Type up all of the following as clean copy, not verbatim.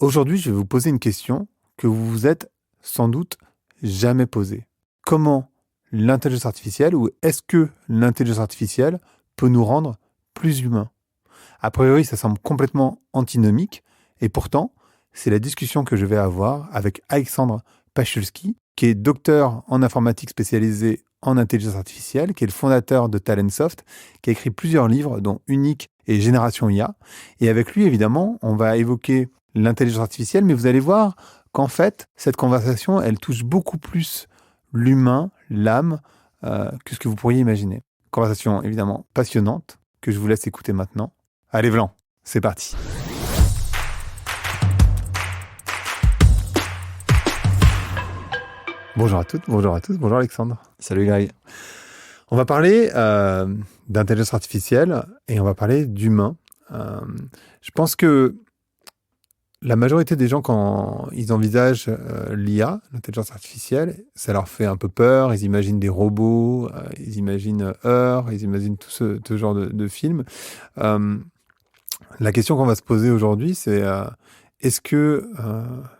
Aujourd'hui, je vais vous poser une question que vous vous êtes sans doute jamais posée. Comment l'intelligence artificielle, ou est-ce que l'intelligence artificielle peut nous rendre plus humains? A priori, ça semble complètement antinomique, et pourtant, c'est la discussion que je vais avoir avec Alexandre Pachulski, qui est docteur en informatique spécialisé en intelligence artificielle, qui est le fondateur de Talentsoft, qui a écrit plusieurs livres, dont Unique et Génération IA. Et avec lui, évidemment, on va évoquer l'intelligence artificielle, mais vous allez voir qu'en fait, cette conversation, elle touche beaucoup plus l'humain, l'âme, que ce que vous pourriez imaginer. Conversation évidemment passionnante, que je vous laisse écouter maintenant. Allez, Vlan, c'est parti. Bonjour à toutes, bonjour à tous, bonjour Alexandre. Salut Greg. On va parler d'intelligence artificielle et on va parler d'humain. Je pense que la majorité des gens, quand ils envisagent l'IA, l'intelligence artificielle, ça leur fait un peu peur. Ils imaginent des robots, ils imaginent Heure, ils imaginent tout ce genre de films. La question qu'on va se poser aujourd'hui, c'est est-ce que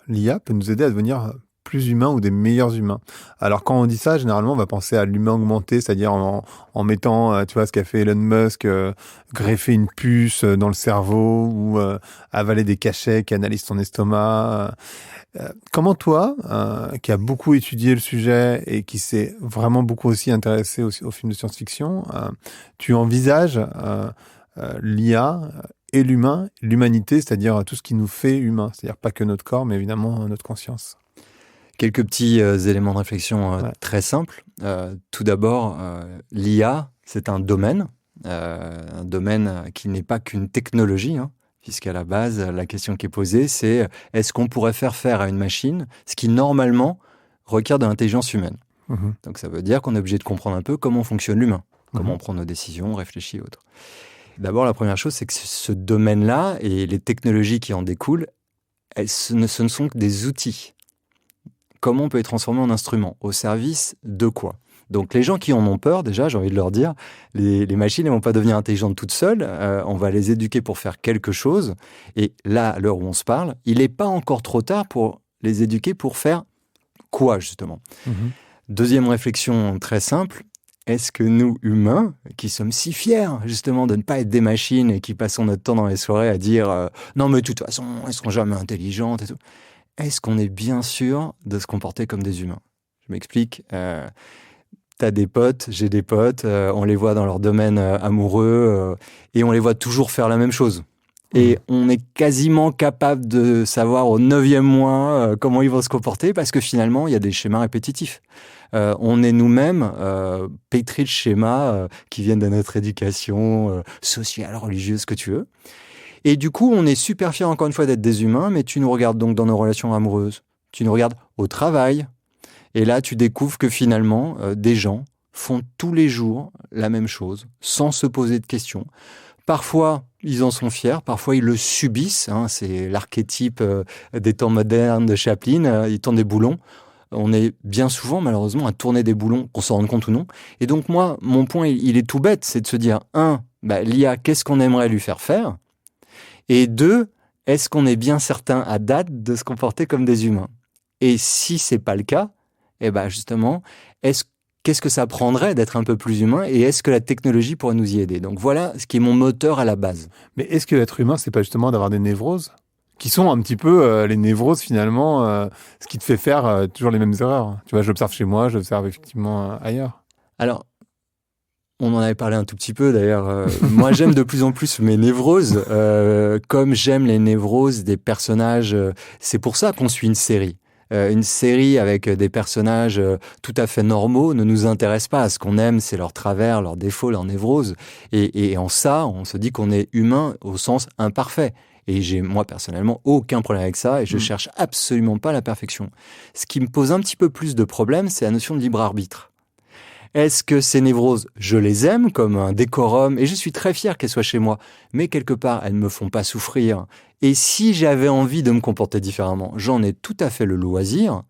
l'IA peut nous aider à devenir plus humains ou des meilleurs humains? Alors quand on dit ça, généralement on va penser à l'humain augmenté, c'est-à-dire en mettant, tu vois, ce qu'a fait Elon Musk, greffer une puce dans le cerveau ou avaler des cachets qui analysent ton estomac. Comment toi, qui a beaucoup étudié le sujet et qui s'est vraiment beaucoup aussi intéressé au film de science-fiction, tu envisages l'IA et l'humain, l'humanité, c'est-à-dire tout ce qui nous fait humains, c'est-à-dire pas que notre corps, mais évidemment notre conscience? Quelques petits éléments de réflexion très simples. Tout d'abord, l'IA, c'est un domaine qui n'est pas qu'une technologie, puisqu'à la base, la question qui est posée, c'est est-ce qu'on pourrait faire à une machine ce qui, normalement, requiert de l'intelligence humaine? Donc ça veut dire qu'on est obligé de comprendre un peu comment fonctionne l'humain, comment on prend nos décisions, on réfléchit et autres. D'abord, la première chose, c'est que ce domaine-là et les technologies qui en découlent, ce ne sont que des outils. Comment on peut les transformer en instruments? Au service de quoi? Donc les gens qui en ont peur, déjà, j'ai envie de leur dire, les machines ne vont pas devenir intelligentes toutes seules, on va les éduquer pour faire quelque chose. Et là, à l'heure où on se parle, il n'est pas encore trop tard pour les éduquer pour faire quoi, justement? Deuxième réflexion très simple, est-ce que nous, humains, qui sommes si fiers, justement, de ne pas être des machines et qui passons notre temps dans les soirées à dire « Non, mais de toute façon, elles ne seront jamais intelligentes et tout », est-ce qu'on est bien sûr de se comporter comme des humains? Je m'explique. T'as des potes, j'ai des potes, on les voit dans leur domaine amoureux et on les voit toujours faire la même chose. Et on est quasiment capable de savoir au 9e mois comment ils vont se comporter parce que finalement, il y a des schémas répétitifs. On est nous-mêmes pétris de schémas qui viennent de notre éducation sociale, religieuse, ce que tu veux. Et du coup, on est super fiers encore une fois d'être des humains, mais tu nous regardes donc dans nos relations amoureuses, tu nous regardes au travail, et là tu découvres que finalement, des gens font tous les jours la même chose, sans se poser de questions. Parfois, ils en sont fiers, parfois ils le subissent, c'est l'archétype des temps modernes de Chaplin, ils tournent des boulons. On est bien souvent, malheureusement, à tourner des boulons, qu'on s'en rende compte ou non. Et donc moi, mon point, il est tout bête, c'est de se dire, l'IA, qu'est-ce qu'on aimerait lui faire? Et 2, est-ce qu'on est bien certain à date de se comporter comme des humains? Et si c'est pas le cas, justement, qu'est-ce que ça prendrait d'être un peu plus humain et est-ce que la technologie pourrait nous y aider? Donc voilà ce qui est mon moteur à la base. Mais est-ce que être humain, c'est pas justement d'avoir des névroses? Qui sont un petit peu les névroses finalement, ce qui te fait faire toujours les mêmes erreurs. Tu vois, j'observe chez moi, j'observe effectivement ailleurs. Alors, on en avait parlé un tout petit peu d'ailleurs. Moi, j'aime de plus en plus mes névroses, comme j'aime les névroses des personnages. C'est pour ça qu'on suit une série. Une série avec des personnages tout à fait normaux ne nous intéresse pas. Ce qu'on aime, c'est leurs travers, leurs défauts, leurs névroses. Et en ça, on se dit qu'on est humain au sens imparfait. Et j'ai, moi, personnellement, aucun problème avec ça et je cherche absolument pas la perfection. Ce qui me pose un petit peu plus de problème, c'est la notion de libre arbitre. Est-ce que ces névroses, je les aime comme un décorum et je suis très fier qu'elles soient chez moi, mais quelque part, elles ne me font pas souffrir. Et si j'avais envie de me comporter différemment, j'en ai tout à fait le loisir,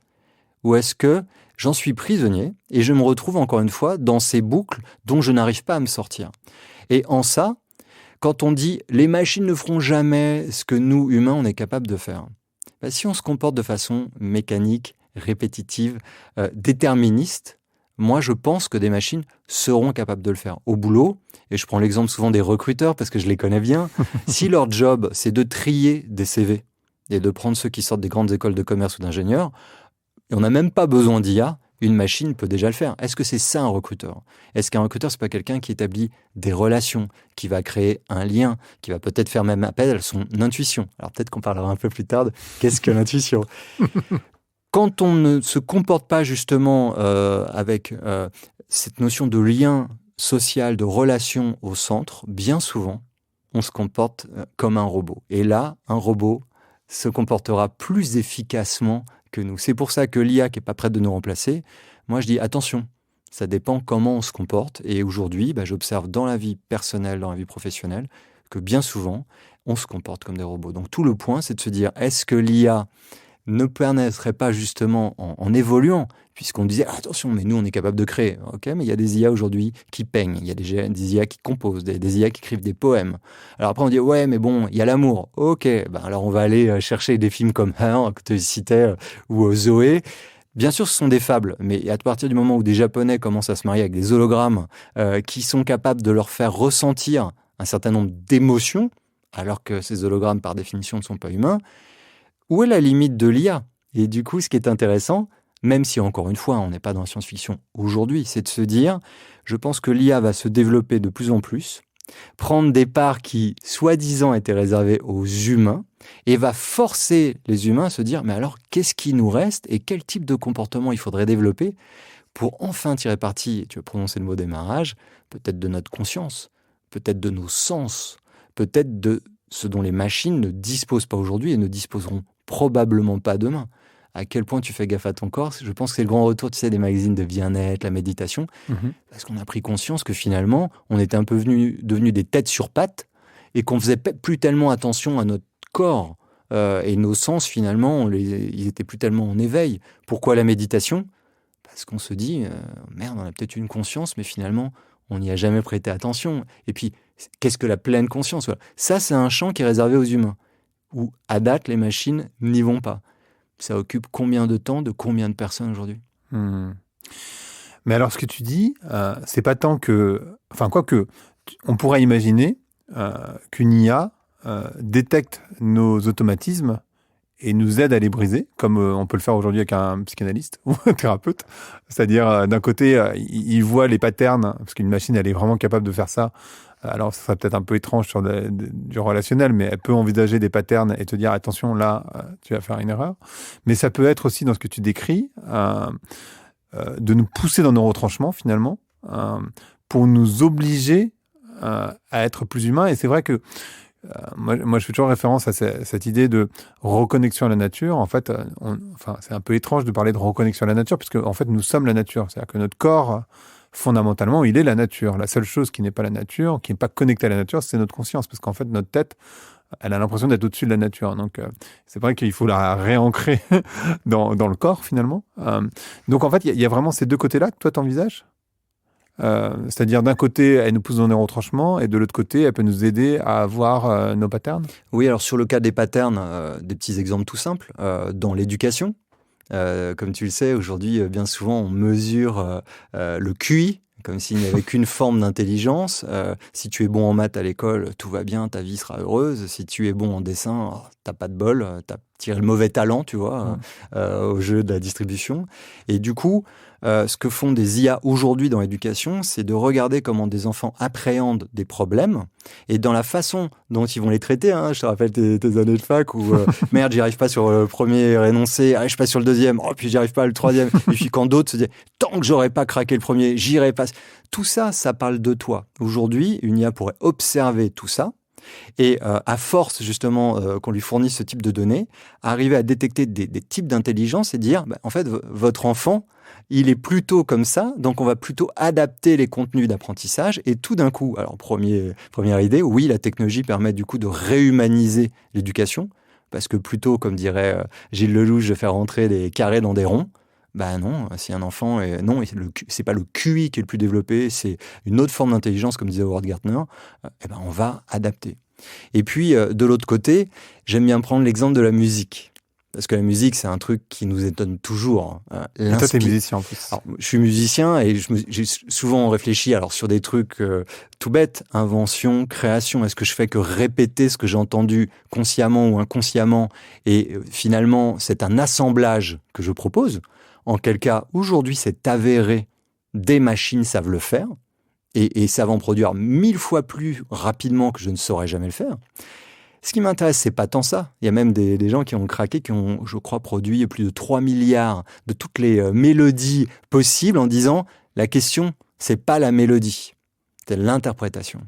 ou est-ce que j'en suis prisonnier et je me retrouve encore une fois dans ces boucles dont je n'arrive pas à me sortir? Et en ça, quand on dit « les machines ne feront jamais ce que nous, humains, on est capable de faire », Si on se comporte de façon mécanique, répétitive, déterministe, moi, je pense que des machines seront capables de le faire. Au boulot, et je prends l'exemple souvent des recruteurs parce que je les connais bien, si leur job, c'est de trier des CV et de prendre ceux qui sortent des grandes écoles de commerce ou d'ingénieurs, et on n'a même pas besoin d'IA, une machine peut déjà le faire. Est-ce que c'est ça un recruteur? Est-ce qu'un recruteur, c'est pas quelqu'un qui établit des relations, qui va créer un lien, qui va peut-être faire même appel à son intuition? Alors peut-être qu'on parlera un peu plus tard de qu'est-ce que l'intuition. Quand on ne se comporte pas justement avec cette notion de lien social, de relation au centre, bien souvent, on se comporte comme un robot. Et là, un robot se comportera plus efficacement que nous. C'est pour ça que l'IA, qui n'est pas prête de nous remplacer, moi je dis attention, ça dépend comment on se comporte. Et aujourd'hui, j'observe dans la vie personnelle, dans la vie professionnelle, que bien souvent, on se comporte comme des robots. Donc tout le point, c'est de se dire, est-ce que l'IA ne permettrait pas justement en évoluant, puisqu'on disait attention, mais nous on est capable de créer. Ok, mais il y a des IA aujourd'hui qui peignent, il y a des IA qui composent, des IA qui écrivent des poèmes. Alors après on dit ouais, mais bon, il y a l'amour. Ok, alors on va aller chercher des films comme Her que tu citais ou Zoé. Bien sûr, ce sont des fables, mais à partir du moment où des Japonais commencent à se marier avec des hologrammes qui sont capables de leur faire ressentir un certain nombre d'émotions, alors que ces hologrammes par définition ne sont pas humains. Où est la limite de l'IA? Et du coup, ce qui est intéressant, même si encore une fois, on n'est pas dans la science-fiction aujourd'hui, c'est de se dire, je pense que l'IA va se développer de plus en plus, prendre des parts qui, soi-disant, étaient réservées aux humains, et va forcer les humains à se dire, mais alors, qu'est-ce qui nous reste et quel type de comportement il faudrait développer pour enfin tirer parti, et tu as prononcé le mot démarrage, peut-être de notre conscience, peut-être de nos sens, peut-être de ce dont les machines ne disposent pas aujourd'hui et ne disposeront probablement pas demain. À quel point tu fais gaffe à ton corps? Je pense que c'est le grand retour, des magazines de bien-être, la méditation, parce qu'on a pris conscience que finalement, on était un peu devenus des têtes sur pattes et qu'on faisait plus tellement attention à notre corps et nos sens, finalement, ils étaient plus tellement en éveil. Pourquoi la méditation? Parce qu'on se dit, merde, on a peut-être une conscience, mais finalement, on n'y a jamais prêté attention. Et puis, qu'est-ce que la pleine conscience? Voilà. Ça, c'est un champ qui est réservé aux humains, où, à date, les machines n'y vont pas. Ça occupe combien de temps de combien de personnes aujourd'hui? Mais alors, ce que tu dis, c'est pas tant que... Enfin, quoique, on pourrait imaginer qu'une IA détecte nos automatismes et nous aide à les briser, comme on peut le faire aujourd'hui avec un psychanalyste ou un thérapeute. C'est-à-dire, d'un côté, il voit les patterns, parce qu'une machine, elle est vraiment capable de faire ça. Alors, ça serait peut-être un peu étrange sur du relationnel, mais elle peut envisager des patterns et te dire, attention, là, tu vas faire une erreur. Mais ça peut être aussi, dans ce que tu décris, de nous pousser dans nos retranchements, finalement, pour nous obliger à être plus humains. Et c'est vrai que moi, je fais toujours référence à cette idée de reconnexion à la nature. En fait, c'est un peu étrange de parler de reconnexion à la nature, puisque en fait, nous sommes la nature. C'est-à-dire que notre corps, fondamentalement, il est la nature. La seule chose qui n'est pas la nature, qui n'est pas connectée à la nature, c'est notre conscience, parce qu'en fait, notre tête, elle a l'impression d'être au-dessus de la nature. Donc, c'est vrai qu'il faut la réancrer dans le corps, finalement. Donc, en fait, il y a vraiment ces deux côtés-là que toi, t'envisages? C'est-à-dire, d'un côté, elle nous pousse dans des retranchements, et de l'autre côté, elle peut nous aider à avoir nos patterns? Oui, alors sur le cas des patterns, des petits exemples tout simples. Dans l'éducation, comme tu le sais, aujourd'hui, bien souvent, on mesure le QI, comme s'il n'y avait qu'une forme d'intelligence. Si tu es bon en maths à l'école, tout va bien, ta vie sera heureuse. Si tu es bon en dessin, t'as pas de bol, t'as tiré le mauvais talent, tu vois, au jeu de la distribution. Et du coup, ce que font des IA aujourd'hui dans l'éducation, c'est de regarder comment des enfants appréhendent des problèmes et dans la façon dont ils vont les traiter. Je te rappelle tes années de fac où merde, j'y arrive pas sur le premier énoncé, je passe sur le deuxième, puis j'y arrive pas le troisième. Et puis quand d'autres se disent tant que j'aurais pas craqué le premier, j'irai pas. Tout ça, ça parle de toi. Aujourd'hui, une IA pourrait observer tout ça. Et à force justement qu'on lui fournisse ce type de données, arriver à détecter des types d'intelligence et dire en fait votre enfant il est plutôt comme ça, donc on va plutôt adapter les contenus d'apprentissage et tout d'un coup, alors première idée, oui la technologie permet du coup de réhumaniser l'éducation parce que plutôt comme dirait Gilles Lelouch de faire rentrer des carrés dans des ronds. Non, si un enfant c'est pas le QI qui est le plus développé, c'est une autre forme d'intelligence, comme disait Howard Gardner, on va adapter. Et puis, de l'autre côté, j'aime bien prendre l'exemple de la musique. Parce que la musique, c'est un truc qui nous étonne toujours. Et toi, t'es musicien en plus. Alors, je suis musicien et j'ai souvent réfléchi sur des trucs tout bêtes, invention, création. Est-ce que je fais que répéter ce que j'ai entendu consciemment ou inconsciemment et finalement, c'est un assemblage que je propose. En quel cas, aujourd'hui, c'est avéré, des machines savent le faire et savent en produire 1000 fois plus rapidement que je ne saurais jamais le faire. Ce qui m'intéresse, c'est pas tant ça. Il y a même des gens qui ont craqué, qui ont, je crois, produit plus de 3 milliards de toutes les mélodies possibles en disant la question, c'est pas la mélodie, c'est l'interprétation.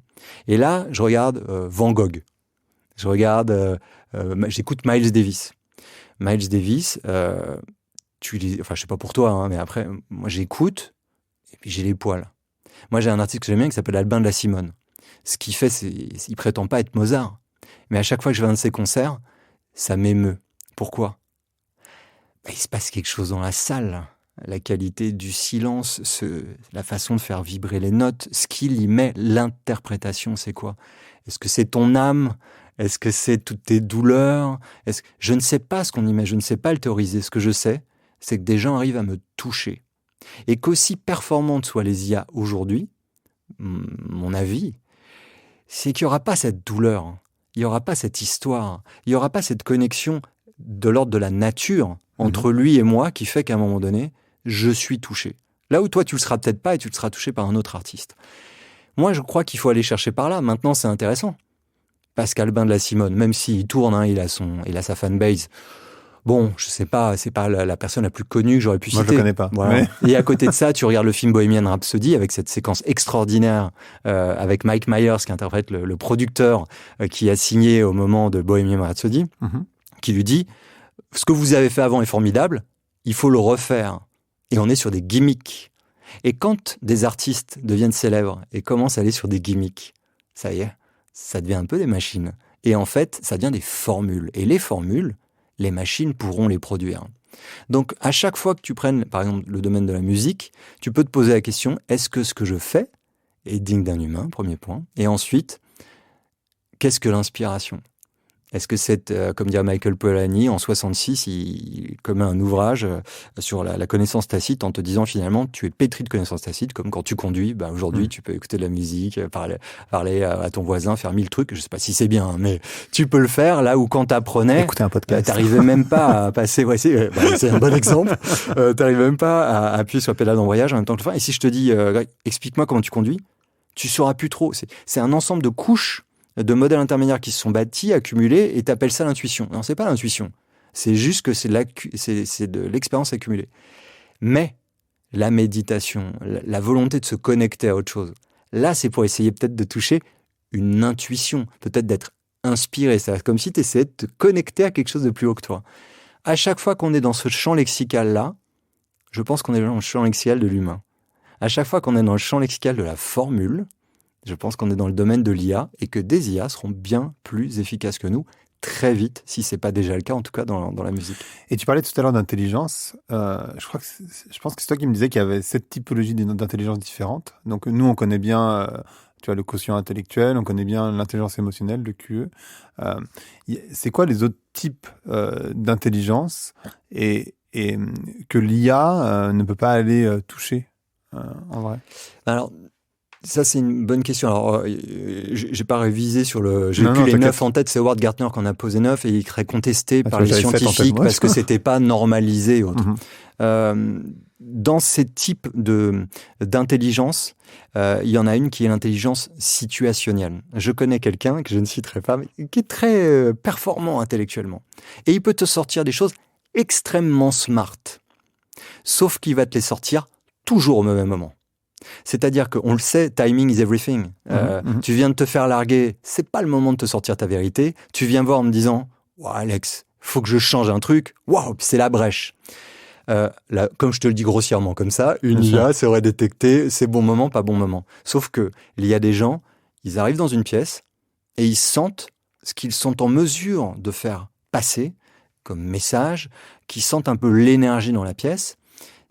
Et là, je regarde Van Gogh. Je regarde, j'écoute Miles Davis. Miles Davis, je sais pas pour toi, hein, mais après, moi j'écoute et puis j'ai les poils. Moi j'ai un artiste que j'aime bien qui s'appelle Albin de la Simone. Ce qu'il fait, il prétend pas être Mozart. Mais à chaque fois que je vais à un de ses concerts, ça m'émeut. Pourquoi ? Il se passe quelque chose dans la salle. La qualité du silence, la façon de faire vibrer les notes, ce qu'il y met, l'interprétation, c'est quoi ? Est-ce que c'est ton âme ? Est-ce que c'est toutes tes douleurs ? Je ne sais pas ce qu'on y met, je ne sais pas le théoriser. Ce que je sais, c'est que des gens arrivent à me toucher. Et qu'aussi performantes soient les IA aujourd'hui, mon avis, c'est qu'il n'y aura pas cette douleur. Il n'y aura pas cette histoire, il n'y aura pas cette connexion de l'ordre de la nature entre lui et moi qui fait qu'à un moment donné, je suis touché. Là où toi, tu le seras peut-être pas et tu le seras touché par un autre artiste. Moi, je crois qu'il faut aller chercher par là. Maintenant, c'est intéressant. Pascal Albin de la Simone, même s'il tourne, il a sa fanbase. Bon, je sais pas, c'est pas la personne la plus connue que j'aurais pu citer. Moi, je le connais pas. Voilà. Mais... Et à côté de ça, tu regardes le film Bohemian Rhapsody avec cette séquence extraordinaire avec Mike Myers qui interprète le producteur qui a signé au moment de Bohemian Rhapsody, qui lui dit « Ce que vous avez fait avant est formidable, il faut le refaire. » Et on est sur des gimmicks. Et quand des artistes deviennent célèbres et commencent à aller sur des gimmicks, ça y est, ça devient un peu des machines. Et en fait, ça devient des formules. Et les formules, les machines pourront les produire. Donc, à chaque fois que tu prennes, par exemple, le domaine de la musique, tu peux te poser la question, est-ce que ce que je fais est digne d'un humain, premier point. Et ensuite, qu'est-ce que l'inspiration ? Est-ce que c'est, comme dirait Michael Polanyi, en 66, il commet un ouvrage sur la connaissance tacite en te disant finalement, tu es pétri de connaissances tacites, comme quand tu conduis, aujourd'hui, tu peux écouter de la musique, parler à ton voisin, faire 1000 trucs. Je sais pas si c'est bien, mais tu peux le faire là où quand t'apprenais, écouter un podcast. T'arrivais même pas à passer, c'est un bon exemple, t'arrivais même pas à appuyer sur la pédale d'embrayage en même temps que le faire. Et si je te dis, explique-moi comment tu conduis, tu sauras plus trop. C'est un ensemble de couches de modèles intermédiaires qui se sont bâtis, accumulés, et t'appelles ça l'intuition. Non, c'est pas l'intuition. C'est juste que c'est de l'expérience accumulée. Mais la méditation, la volonté de se connecter à autre chose, là, c'est pour essayer peut-être de toucher une intuition, peut-être d'être inspiré. C'est comme si tu essayais de te connecter à quelque chose de plus haut que toi. À chaque fois qu'on est dans ce champ lexical-là, je pense qu'on est dans le champ lexical de l'humain. À chaque fois qu'on est dans le champ lexical de la formule, je pense qu'on est dans le domaine de l'IA et que des IA seront bien plus efficaces que nous très vite, si ce n'est pas déjà le cas, en tout cas dans la musique. Et tu parlais tout à l'heure d'intelligence. Je pense que c'est toi qui me disais qu'il y avait 7 typologies d'intelligence différentes. Donc nous, on connaît bien le quotient intellectuel, on connaît bien l'intelligence émotionnelle, le QE. C'est quoi les autres types d'intelligence et que l'IA ne peut pas aller toucher en vrai ? Alors, ça, c'est une bonne question. Alors, j'ai pas révisé sur j'ai plus les 9 en tête. C'est Howard Gardner qu'on a posé 9 et il serait contesté par les scientifiques parce que c'était pas normalisé et autres. Dans ces types d'intelligence, il y en a une qui est l'intelligence situationnelle. Je connais quelqu'un que je ne citerai pas, mais qui est très performant intellectuellement. Et il peut te sortir des choses extrêmement smart. Sauf qu'il va te les sortir toujours au même moment. C'est-à-dire qu'on le sait, timing is everything. Tu viens de te faire larguer, c'est pas le moment de te sortir ta vérité. Tu viens voir en me disant, wow, Alex, faut que je change un truc. Waouh, c'est la brèche. Là, comme je te le dis grossièrement comme ça, une IA saurait détecter c'est bon moment, pas bon moment. Sauf que il y a des gens, ils arrivent dans une pièce et ils sentent ce qu'ils sont en mesure de faire passer comme message, qui sentent un peu l'énergie dans la pièce.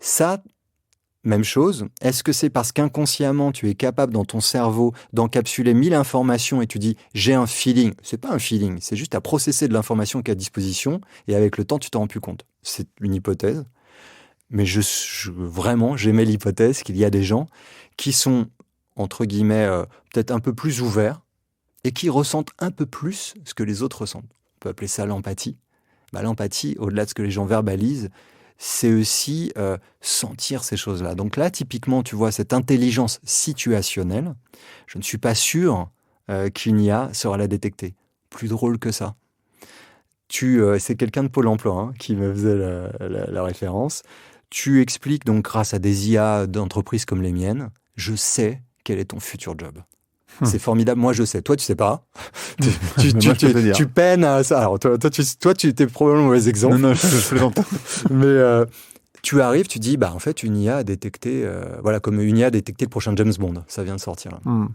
Ça, Même chose, est-ce que c'est parce qu'inconsciemment tu es capable dans ton cerveau d'encapsuler 1000 informations et tu dis j'ai un feeling? C'est pas un feeling, c'est juste à processer de l'information qui est à disposition et avec le temps tu t'en rends plus compte. C'est une hypothèse, mais vraiment j'aimais l'hypothèse qu'il y a des gens qui sont entre guillemets peut-être un peu plus ouverts et qui ressentent un peu plus ce que les autres ressentent. On peut appeler ça l'empathie. L'empathie, au-delà de ce que les gens verbalisent, c'est aussi sentir ces choses-là. Donc là, typiquement, tu vois, cette intelligence situationnelle, je ne suis pas sûr qu'une IA saura la détecter. Plus drôle que ça. C'est quelqu'un de Pôle emploi qui me faisait la référence. Tu expliques donc grâce à des IA d'entreprises comme les miennes, je sais quel est ton futur job. C'est formidable. Moi, je sais. Toi, tu sais pas. Tu peines à ça. Alors, toi, tu étais probablement le mauvais exemple. Non, je plaisante. Mais tu arrives, tu dis, en fait, une IA a détecté, comme une IA a détecté le prochain James Bond. Ça vient de sortir. Là.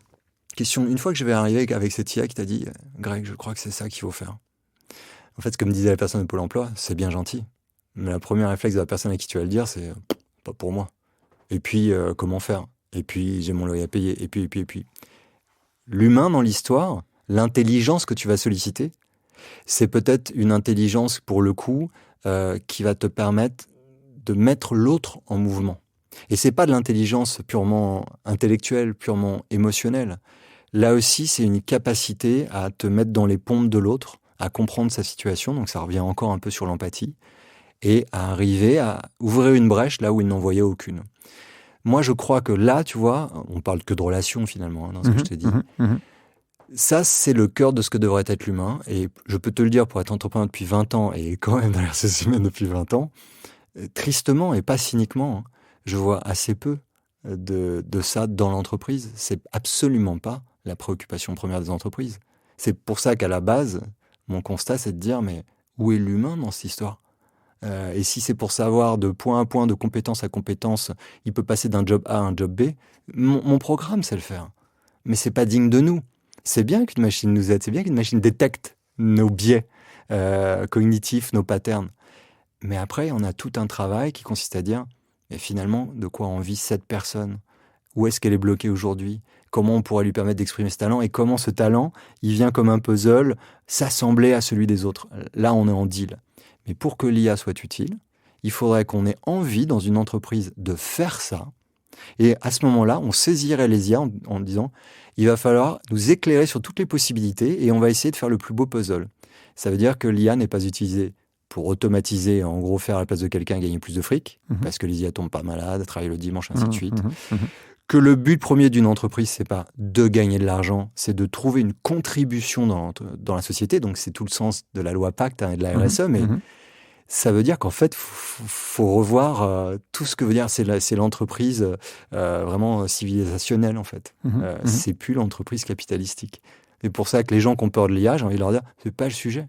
Question, une fois que je vais arriver avec cette IA qui t'a dit, Greg, je crois que c'est ça qu'il faut faire. En fait, comme disait la personne de Pôle emploi, c'est bien gentil. Mais la première réflexe de la personne à qui tu vas le dire, c'est pas pour moi. Et puis, comment faire? Et puis, j'ai mon loyer à payer. Et puis. L'humain dans l'histoire, l'intelligence que tu vas solliciter, c'est peut-être une intelligence, pour le coup, qui va te permettre de mettre l'autre en mouvement. Et c'est pas de l'intelligence purement intellectuelle, purement émotionnelle. Là aussi, c'est une capacité à te mettre dans les pompes de l'autre, à comprendre sa situation, donc ça revient encore un peu sur l'empathie, et à arriver à ouvrir une brèche là où il n'en voyait aucune. Moi, je crois que là, tu vois, on parle que de relations finalement, dans ce que je t'ai dit. Ça, c'est le cœur de ce que devrait être l'humain. Et je peux te le dire, pour être entrepreneur depuis 20 ans et quand même dans la ressources humaines depuis 20 ans, tristement et pas cyniquement, je vois assez peu de ça dans l'entreprise. C'est absolument pas la préoccupation première des entreprises. C'est pour ça qu'à la base, mon constat, c'est de dire, mais où est l'humain dans cette histoire ? Et si c'est pour savoir de point à point, de compétence à compétence, il peut passer d'un job A à un job B, mon programme sait le faire. Mais c'est pas digne de nous. C'est bien qu'une machine nous aide, c'est bien qu'une machine détecte nos biais cognitifs, nos patterns. Mais après, on a tout un travail qui consiste à dire, mais finalement, de quoi en vit cette personne ? Où est-ce qu'elle est bloquée aujourd'hui ? Comment on pourrait lui permettre d'exprimer ce talent ? Et comment ce talent, il vient comme un puzzle, s'assembler à celui des autres ? Là, on est en deal. Mais pour que l'IA soit utile, il faudrait qu'on ait envie dans une entreprise de faire ça. Et à ce moment-là, on saisirait les IA en disant, il va falloir nous éclairer sur toutes les possibilités et on va essayer de faire le plus beau puzzle. Ça veut dire que l'IA n'est pas utilisée pour automatiser, en gros faire à la place de quelqu'un gagner plus de fric, parce que les IA tombent pas malades, travaillent le dimanche, ainsi de suite. Que le but premier d'une entreprise, c'est pas de gagner de l'argent, c'est de trouver une contribution dans la société. Donc c'est tout le sens de la loi Pacte et de la RSE, mais ça veut dire qu'en fait, faut revoir tout ce que veut dire. C'est l'entreprise vraiment civilisationnelle, en fait. C'est plus l'entreprise capitalistique. C'est pour ça que les gens qui ont peur de l'IA, j'ai envie de leur dire, c'est pas le sujet.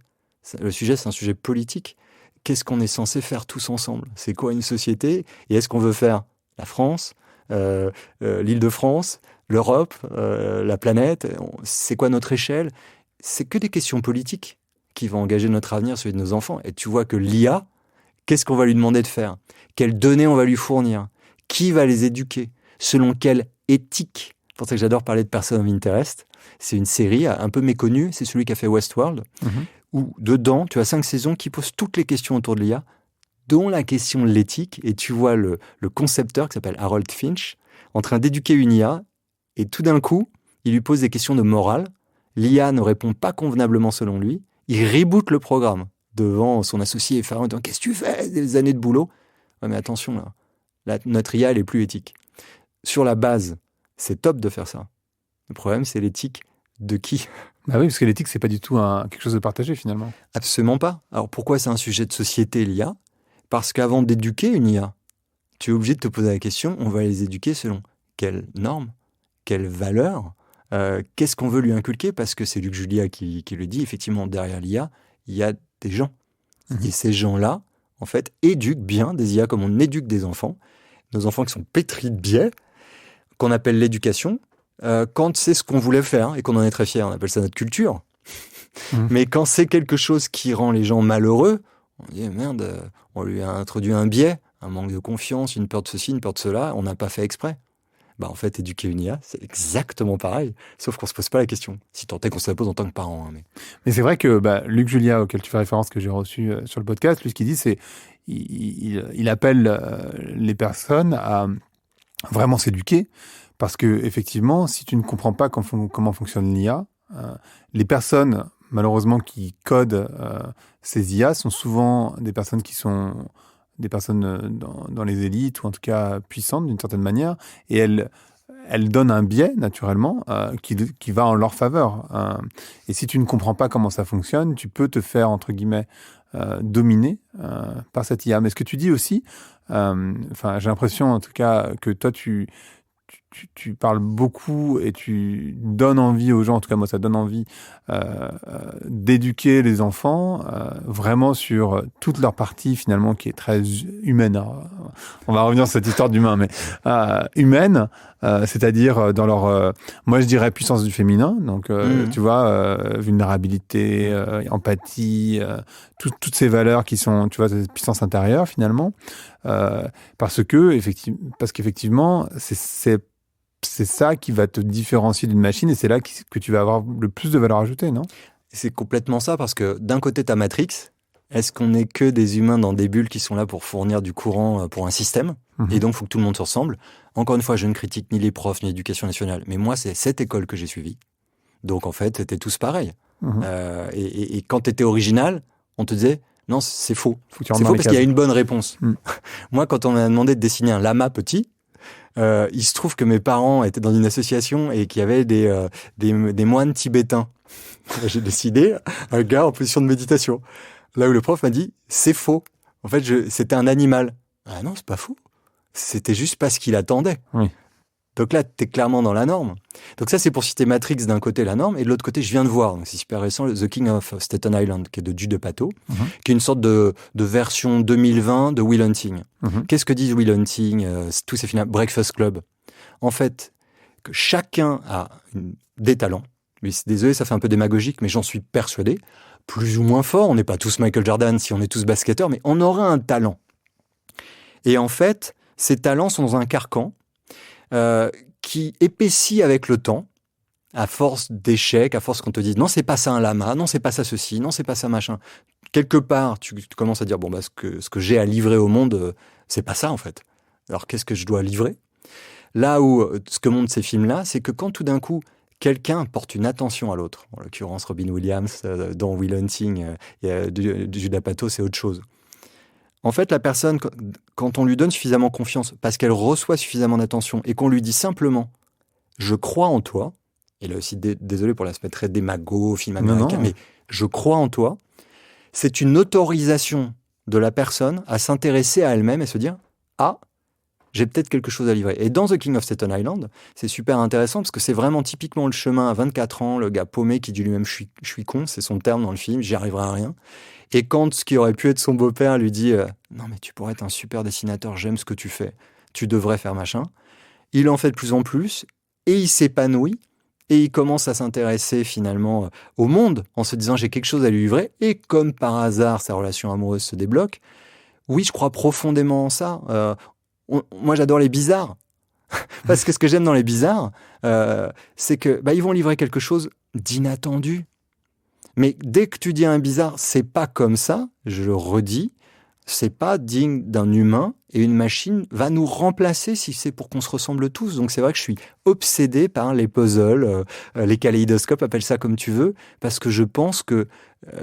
Le sujet, c'est un sujet politique. Qu'est-ce qu'on est censé faire tous ensemble ? C'est quoi une société ? Et est-ce qu'on veut faire la France, l'Île-de-France, l'Europe, la planète ? C'est quoi notre échelle ? C'est que des questions politiques qui vont engager notre avenir, celui de nos enfants. Et tu vois que l'IA, qu'est-ce qu'on va lui demander de faire ? Quelles données on va lui fournir ? Qui va les éduquer ? Selon quelle éthique ? C'est pour ça que j'adore parler de Person of Interest. C'est une série un peu méconnue, c'est celui qui a fait Westworld, où dedans, tu as 5 saisons qui posent toutes les questions autour de l'IA, dont la question de l'éthique. Et tu vois le concepteur qui s'appelle Harold Finch en train d'éduquer une IA, et tout d'un coup, il lui pose des questions de morale. L'IA ne répond pas convenablement selon lui. Il reboot le programme devant son associé effaré en disant « Qu'est-ce que tu fais ? Des années de boulot !» Ouais, mais attention, là, notre IA, elle est plus éthique. Sur la base, c'est top de faire ça. Le problème, c'est l'éthique de qui ? Bah oui, parce que l'éthique, c'est pas du tout quelque chose de partagé, finalement. Absolument pas. Alors pourquoi c'est un sujet de société, l'IA ? Parce qu'avant d'éduquer une IA, tu es obligé de te poser la question, on va les éduquer selon quelles normes, quelles valeurs, qu'est-ce qu'on veut lui inculquer ? Parce que c'est Luc Julia qui le dit, effectivement, derrière l'IA, il y a des gens. Et ces gens-là, en fait, éduquent bien des IA comme on éduque des enfants. Nos enfants qui sont pétris de biais, qu'on appelle l'éducation, quand c'est ce qu'on voulait faire et qu'on en est très fier, on appelle ça notre culture. Mais quand c'est quelque chose qui rend les gens malheureux, on dit merde, on lui a introduit un biais, un manque de confiance, une peur de ceci, une peur de cela, on n'a pas fait exprès. En fait, éduquer une IA, c'est exactement pareil, sauf qu'on se pose pas la question. Si tant est qu'on se la pose en tant que parent. Hein, mais c'est vrai que Luc Julia, auquel tu fais référence, que j'ai reçu sur le podcast, lui, ce qu'il dit, c'est il appelle les personnes à vraiment s'éduquer, parce que effectivement, si tu ne comprends pas comment fonctionne l'IA, les personnes, malheureusement, qui codent ces IA sont souvent des personnes qui sont des personnes dans les élites, ou en tout cas puissantes d'une certaine manière, et elles donnent un biais, naturellement, qui va en leur faveur. Et si tu ne comprends pas comment ça fonctionne, tu peux te faire, entre guillemets, dominer par cette IA. Mais ce que tu dis aussi, j'ai l'impression, en tout cas, que toi, tu parles beaucoup et tu donnes envie aux gens, en tout cas moi ça donne envie d'éduquer les enfants vraiment sur toute leur partie finalement qui est très humaine. Alors, on va revenir sur cette histoire d'humain, mais humaine, c'est-à-dire dans leur, moi je dirais puissance du féminin, donc tu vois, vulnérabilité, empathie, toutes ces valeurs qui sont, tu vois, cette puissance intérieure finalement, parce qu'effectivement c'est ça qui va te différencier d'une machine, et c'est là que tu vas avoir le plus de valeur ajoutée, non? C'est complètement ça, parce que d'un côté, tu as Matrix. Est-ce qu'on n'est que des humains dans des bulles qui sont là pour fournir du courant pour un système? Et donc, il faut que tout le monde se ressemble. Encore une fois, je ne critique ni les profs, ni l'éducation nationale. Mais moi, c'est cette école que j'ai suivie. Donc, en fait, c'était tous pareils. Et quand tu étais original, on te disait, non, c'est faux. C'est faux parce qu'il y a une bonne réponse. Moi, quand on m'a demandé de dessiner un lama petit, il se trouve que mes parents étaient dans une association et qu'il y avait des moines tibétains. J'ai décidé un gars en position de méditation. Là où le prof m'a dit, c'est faux. En fait, c'était un animal. Ah non, c'est pas faux. C'était juste pas ce qu'il attendait. Oui. Donc là, t'es clairement dans la norme. Donc ça, c'est pour citer Matrix d'un côté, la norme, et de l'autre côté, je viens de voir, donc c'est super récent, The King of Staten Island, qui est de Judd Apatow, qui est une sorte de version 2020 de Will Hunting. Qu'est-ce que dit Will Hunting, tous ces films, Breakfast Club? En fait, que chacun a des talents. Mais désolé, ça fait un peu démagogique, mais j'en suis persuadé. Plus ou moins fort, on n'est pas tous Michael Jordan si on est tous basketteurs, mais on aura un talent. Et en fait, ces talents sont dans un carcan qui épaissit avec le temps, à force d'échecs, à force qu'on te dise non, c'est pas ça un lama, non, c'est pas ça ceci, non, c'est pas ça machin. Quelque part, tu commences à dire bon, ce que j'ai à livrer au monde, c'est pas ça en fait. Alors qu'est-ce que je dois livrer? Là où ce que montrent ces films-là, c'est que quand tout d'un coup, quelqu'un porte une attention à l'autre, en l'occurrence Robin Williams, dans Will Hunting, du Judd Apatow, c'est autre chose. En fait, la personne, quand on lui donne suffisamment confiance, parce qu'elle reçoit suffisamment d'attention, et qu'on lui dit simplement « je crois en toi », et là aussi, désolé pour l'aspect très démago, film américain, mais « je crois en toi », c'est une autorisation de la personne à s'intéresser à elle-même et se dire « ah, j'ai peut-être quelque chose à livrer ». Et dans The King of Staten Island, c'est super intéressant parce que c'est vraiment typiquement le chemin à 24 ans, le gars paumé qui dit lui-même « je suis con », c'est son terme dans le film, « j'y arriverai à rien ». Et quand ce qui aurait pu être son beau-père lui dit « non mais tu pourrais être un super dessinateur, j'aime ce que tu fais, tu devrais faire machin », il en fait de plus en plus et il s'épanouit et il commence à s'intéresser finalement au monde en se disant « j'ai quelque chose à lui livrer » et comme par hasard sa relation amoureuse se débloque. Oui, je crois profondément en ça. Moi j'adore les bizarres parce que ce que j'aime dans les bizarres, c'est que ils vont livrer quelque chose d'inattendu. Mais dès que tu dis à un bizarre, c'est pas comme ça, je le redis, c'est pas digne d'un humain et une machine va nous remplacer si c'est pour qu'on se ressemble tous. Donc c'est vrai que je suis obsédé par les puzzles, les kaléidoscopes, appelle ça comme tu veux, parce que je pense que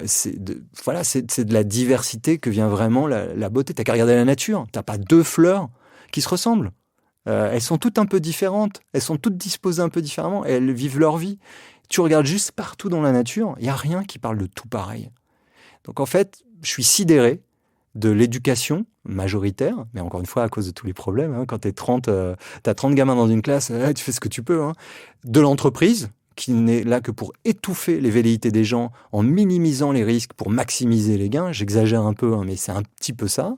c'est de la diversité que vient vraiment la beauté. T'as qu'à regarder la nature, t'as pas deux fleurs qui se ressemblent. Elles sont toutes un peu différentes, elles sont toutes disposées un peu différemment, et elles vivent leur vie. Tu regardes juste partout dans la nature, il n'y a rien qui parle de tout pareil. Donc en fait, je suis sidéré de l'éducation majoritaire, mais encore une fois, à cause de tous les problèmes, quand t'as 30 gamins dans une classe, tu fais ce que tu peux, de l'entreprise, qui n'est là que pour étouffer les velléités des gens en minimisant les risques pour maximiser les gains. J'exagère un peu, mais c'est un petit peu ça.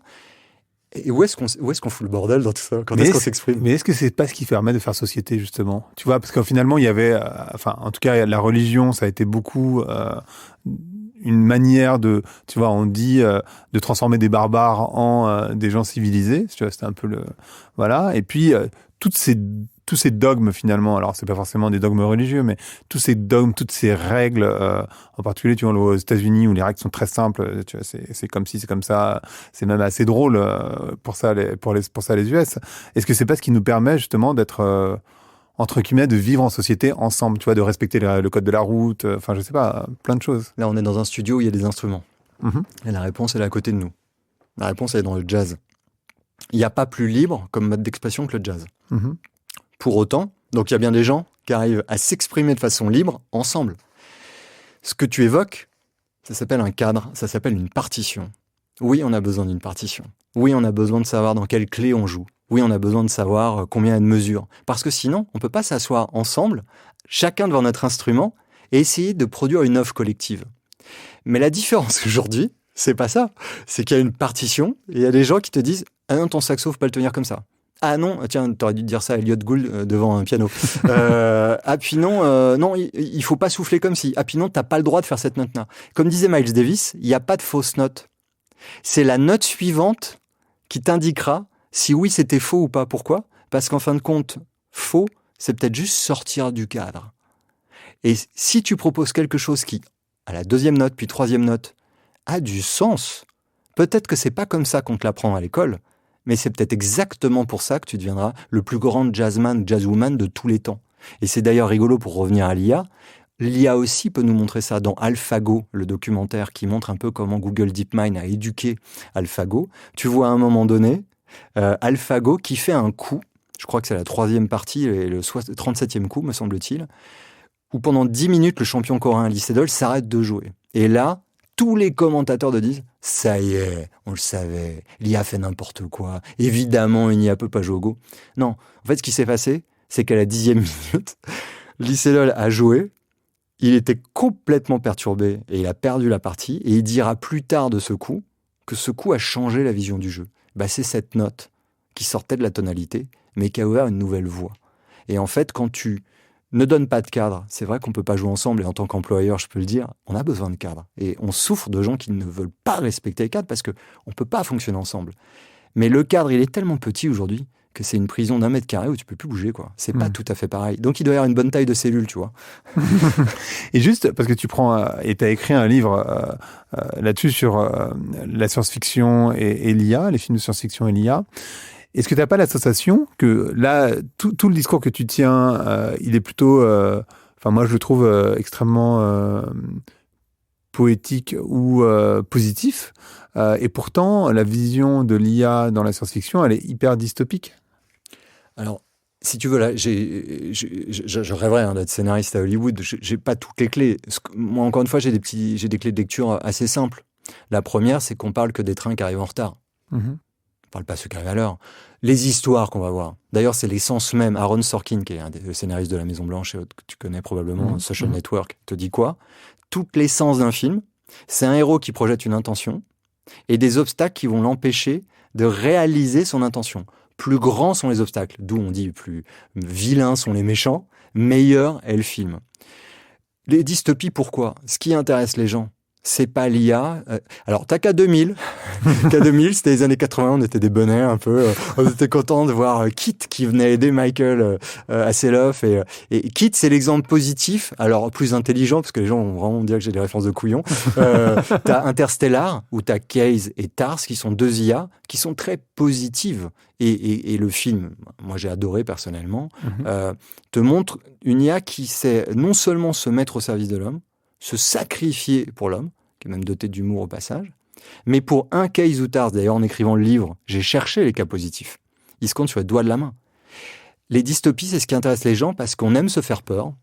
Et où est-ce qu'on fout le bordel dans tout ça? Quand est-ce qu'on s'exprime? Mais est-ce que c'est pas ce qui permet de faire société, justement? Tu vois, parce qu'en finalement, il y avait, en tout cas, la religion, ça a été beaucoup une manière de, tu vois, on dit de transformer des barbares en des gens civilisés. Tu vois, c'était un peu le, voilà. Et puis tous ces dogmes finalement. Alors c'est pas forcément des dogmes religieux, mais tous ces dogmes, toutes ces règles, en particulier, tu vois, aux États-Unis où les règles sont très simples. Tu vois, c'est comme si, c'est comme ça. C'est même assez drôle pour ça, pour ça les US. Est-ce que c'est pas ce qui nous permet justement d'être entre guillemets, de vivre en société ensemble, tu vois, de respecter le code de la route, enfin, je sais pas, plein de choses. Là, on est dans un studio où il y a des instruments. Et la réponse, elle est à côté de nous. La réponse, elle est dans le jazz. Il n'y a pas plus libre comme mode d'expression que le jazz. Pour autant, donc il y a bien des gens qui arrivent à s'exprimer de façon libre ensemble. Ce que tu évoques, ça s'appelle un cadre, ça s'appelle une partition. Oui, on a besoin d'une partition. Oui, on a besoin de savoir dans quelle clé on joue. Oui, on a besoin de savoir combien il y a de mesures. Parce que sinon, on ne peut pas s'asseoir ensemble, chacun devant notre instrument, et essayer de produire une œuvre collective. Mais la différence aujourd'hui, c'est pas ça. C'est qu'il y a une partition, et il y a des gens qui te disent « Ah non, ton saxo, faut pas le tenir comme ça. Ah non, tiens, t'aurais dû dire ça à Elliot Gould devant un piano. Ah puis non, non, il faut pas souffler comme si. Ah puis non, t'as pas le droit de faire cette note-là. » Comme disait Miles Davis, il n'y a pas de fausse note. C'est la note suivante qui t'indiquera si oui, c'était faux ou pas. Pourquoi ? Parce qu'en fin de compte, faux, c'est peut-être juste sortir du cadre. Et si tu proposes quelque chose qui, à la deuxième note, puis troisième note, a du sens, peut-être que c'est pas comme ça qu'on te l'apprend à l'école, mais c'est peut-être exactement pour ça que tu deviendras le plus grand jazzman, jazzwoman de tous les temps. Et c'est d'ailleurs rigolo pour revenir à l'IA. L'IA aussi peut nous montrer ça dans AlphaGo, le documentaire qui montre un peu comment Google DeepMind a éduqué AlphaGo. Tu vois à un moment donné, AlphaGo qui fait un coup, je crois que c'est la troisième partie, et le 37e coup, me semble-t-il, où pendant 10 minutes, le champion coréen Lee Sedol s'arrête de jouer. Et là, tous les commentateurs te disent « Ça y est, on le savait, l'IA fait n'importe quoi, évidemment, une IA peut pas jouer au Go. » Non, en fait, ce qui s'est passé, c'est qu'à la 10e minute, Lee Sedol a joué, il était complètement perturbé et il a perdu la partie, et il dira plus tard de ce coup que ce coup a changé la vision du jeu. Bah, c'est cette note qui sortait de la tonalité, mais qui a ouvert une nouvelle voie. Et en fait, quand tu ne donnes pas de cadre, c'est vrai qu'on ne peut pas jouer ensemble, et en tant qu'employeur, je peux le dire, on a besoin de cadre. Et on souffre de gens qui ne veulent pas respecter les cadres parce qu'on ne peut pas fonctionner ensemble. Mais le cadre, il est tellement petit aujourd'hui que c'est une prison d'1 mètre carré où tu peux plus bouger, quoi. C'est pas tout à fait pareil. Donc il doit y avoir une bonne taille de cellule, tu vois. Et juste parce que tu prends et t'as écrit un livre là-dessus sur la science-fiction et l'IA, les films de science-fiction et l'IA. Est-ce que t'as pas l'association que là tout le discours que tu tiens, il est plutôt, enfin moi je le trouve extrêmement poétique ou positif, et pourtant la vision de l'IA dans la science-fiction, elle est hyper dystopique. Alors, si tu veux, là, je rêverais d'être scénariste à Hollywood. J'ai pas toutes les clés. Moi, encore une fois, j'ai des clés de lecture assez simples. La première, c'est qu'on parle que des trains qui arrivent en retard. On parle pas ceux qui arrivent à l'heure. Les histoires qu'on va voir. D'ailleurs, c'est l'essence même. Aaron Sorkin, qui est un des scénaristes de La Maison Blanche, que tu connais probablement, Social Network, te dit quoi ? Toute l'essence d'un film, c'est un héros qui projette une intention et des obstacles qui vont l'empêcher de réaliser son intention. Plus grands sont les obstacles, d'où on dit plus vilains sont les méchants, meilleur est le film. Les dystopies, pourquoi ? Ce qui intéresse les gens, c'est pas l'IA. Alors, t'as K2000. K2000, c'était les années 80, on était des bonnets un peu. On était contents de voir Kit qui venait aider Michael Hasselhoff. Et Kit, c'est l'exemple positif, alors plus intelligent, parce que les gens vont vraiment dire que j'ai des références de couillons. T'as Interstellar, où t'as Case et Tars, qui sont deux IA, qui sont très positives. Et le film, moi j'ai adoré personnellement, te montre une IA qui sait non seulement se mettre au service de l'homme, se sacrifier pour l'homme, qui est même doté d'humour au passage, mais pour un Case ou Tars, d'ailleurs en écrivant le livre, j'ai cherché les cas positifs. Ils se comptent sur les doigts de la main. Les dystopies, c'est ce qui intéresse les gens parce qu'on aime se faire peur,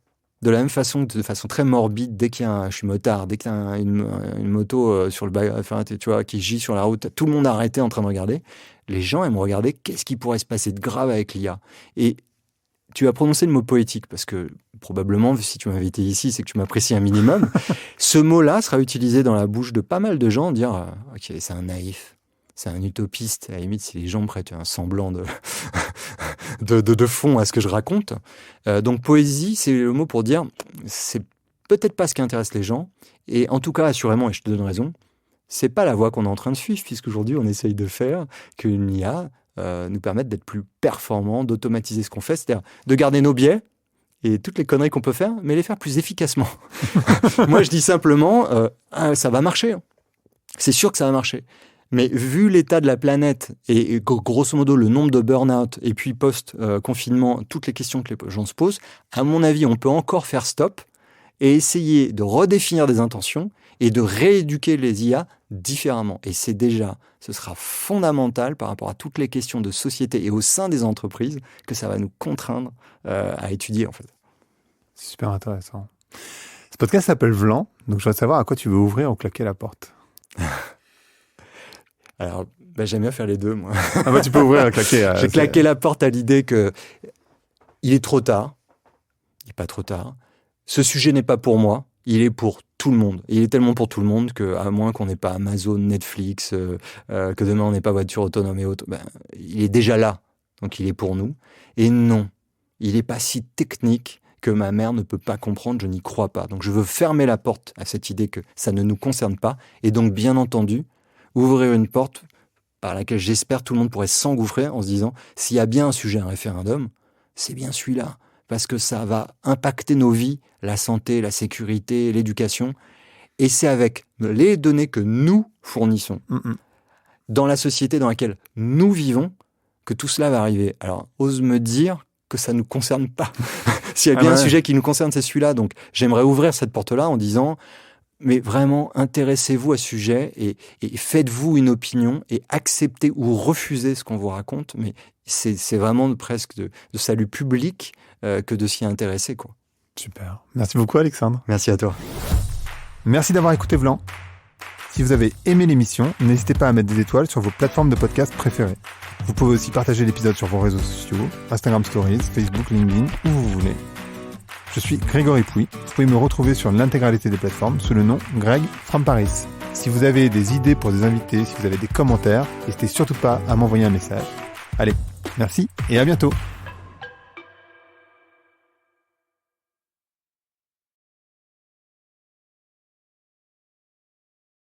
de la même façon, de façon très morbide, dès qu'il y a je suis motard, dès qu'il y a une moto sur tu vois, qui gît sur la route, tout le monde a arrêté en train de regarder. Les gens aiment regarder qu'est-ce qui pourrait se passer de grave avec l'IA. Et tu as prononcé le mot poétique, parce que probablement, si tu m'as invité ici, c'est que tu m'apprécies un minimum. Ce mot-là sera utilisé dans la bouche de pas mal de gens, dire « Ok, c'est un naïf, c'est un utopiste. » À la limite, si les gens prêtent un semblant de fond à ce que je raconte. Donc, poésie, c'est le mot pour dire « C'est peut-être pas ce qui intéresse les gens. Et en tout cas, assurément, et je te donne raison, c'est pas la voie qu'on est en train de suivre, puisqu'aujourd'hui, on essaye de faire qu'une IA nous permette d'être plus performants, d'automatiser ce qu'on fait, c'est-à-dire de garder nos biais et toutes les conneries qu'on peut faire, mais les faire plus efficacement. Moi, je dis simplement, ça va marcher. C'est sûr que ça va marcher. Mais vu l'état de la planète et grosso modo le nombre de burn-out et puis post-confinement, toutes les questions que les gens se posent, à mon avis, on peut encore faire stop et essayer de redéfinir des intentions et de rééduquer les IA différemment. Et ce sera fondamental par rapport à toutes les questions de société et au sein des entreprises que ça va nous contraindre à étudier en fait. C'est super intéressant. Ce podcast s'appelle Vlan, donc je voudrais savoir à quoi tu veux ouvrir ou claquer la porte. Alors, j'aime bien faire les deux, moi. Ah bah tu peux ouvrir et claquer. J'ai claqué la porte à l'idée que il est trop tard. Il n'est pas trop tard. Ce sujet n'est pas pour moi. Il est pour tout le monde. Il est tellement pour tout le monde qu'à moins qu'on n'ait pas Amazon, Netflix, que demain on n'ait pas voiture autonome et autres, il est déjà là. Donc il est pour nous. Et non, il n'est pas si technique que ma mère ne peut pas comprendre. Je n'y crois pas. Donc je veux fermer la porte à cette idée que ça ne nous concerne pas. Et donc, bien entendu, ouvrir une porte par laquelle j'espère tout le monde pourrait s'engouffrer en se disant s'il y a bien un sujet, un référendum, c'est bien celui-là. Parce que ça va impacter nos vies, la santé, la sécurité, l'éducation. Et c'est avec les données que nous fournissons dans la société dans laquelle nous vivons que tout cela va arriver. Alors, ose me dire que ça ne nous concerne pas. S'il y a bien un sujet qui nous concerne, c'est celui-là. Donc, j'aimerais ouvrir cette porte-là en disant mais vraiment, intéressez-vous à ce sujet et faites-vous une opinion et acceptez ou refusez ce qu'on vous raconte. Mais c'est vraiment presque de salut public que de s'y intéresser, quoi. Super. Merci beaucoup, Alexandre. Merci à toi. Merci d'avoir écouté Vlan. Si vous avez aimé l'émission, n'hésitez pas à mettre des étoiles sur vos plateformes de podcast préférées. Vous pouvez aussi partager l'épisode sur vos réseaux sociaux, Instagram Stories, Facebook, LinkedIn, où vous voulez. Je suis Grégory Pouy. Vous pouvez me retrouver sur l'intégralité des plateformes sous le nom Greg from Paris. Si vous avez des idées pour des invités, si vous avez des commentaires, n'hésitez surtout pas à m'envoyer un message. Allez, merci et à bientôt.